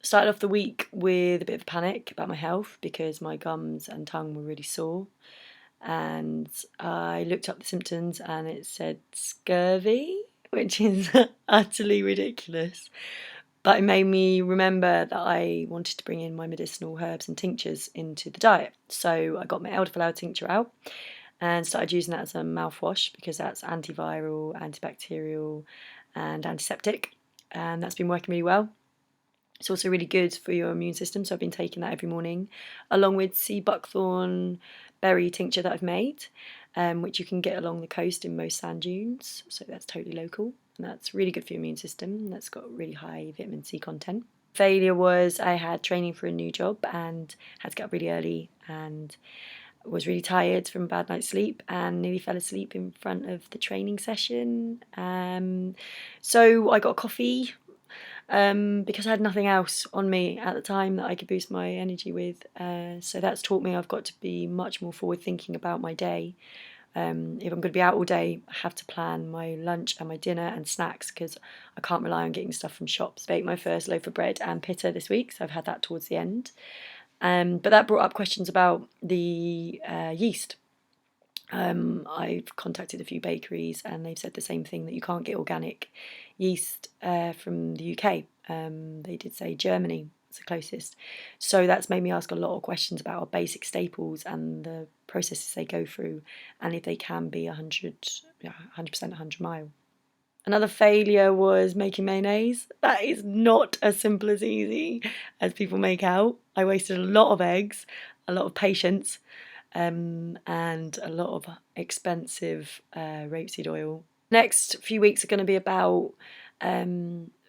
Started off the week with a bit of a panic about my health because my gums and tongue were really sore. And I looked up the symptoms and it said scurvy, which is utterly ridiculous. But it made me remember that I wanted to bring in my medicinal herbs and tinctures into the diet. So I got my elderflower tincture out and started using that as a mouthwash because that's antiviral, antibacterial, and antiseptic. And that's been working really well. It's also really good for your immune system, so I've been taking that every morning, along with sea buckthorn berry tincture that I've made, which you can get along the coast in most sand dunes, so that's totally local, and that's really good for your immune system. That's got really high vitamin C content. Failure was I had training for a new job and had to get up really early and was really tired from a bad night's sleep and nearly fell asleep in front of the training session. So I got a coffee because I had nothing else on me at the time that I could boost my energy with. So that's taught me I've got to be much more forward thinking about my day. If I'm going to be out all day, I have to plan my lunch and my dinner and snacks because I can't rely on getting stuff from shops. Baked my first loaf of bread and pitta this week, so I've had that towards the end. But that brought up questions about the yeast. I've contacted a few bakeries and they've said the same thing, that you can't get organic yeast from the UK. They did say Germany is the closest. So that's made me ask a lot of questions about our basic staples and the processes they go through and if they can be 100% 100 mile. Another failure was making mayonnaise. That is not as simple as easy as people make out. I wasted a lot of eggs, a lot of patience, and a lot of expensive rapeseed oil. Next few weeks are going to be about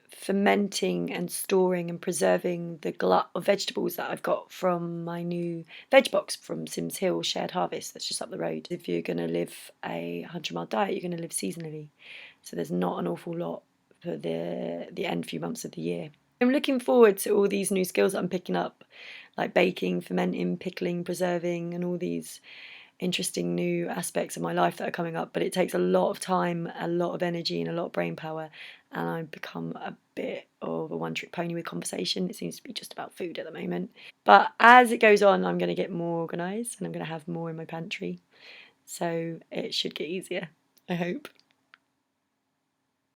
fermenting and storing and preserving the glut of vegetables that I've got from my new veg box from Sims Hill Shared Harvest that's just up the road. If you're going to live a 100-mile diet, you're going to live seasonally. So there's not an awful lot for the end few months of the year. I'm looking forward to all these new skills that I'm picking up, like baking, fermenting, pickling, preserving, and all these interesting new aspects of my life that are coming up. But it takes a lot of time, a lot of energy, and a lot of brain power. And I've become a bit of a one-trick pony with conversation. It seems to be just about food at the moment. But as it goes on, I'm going to get more organised and I'm going to have more in my pantry. So it should get easier, I hope.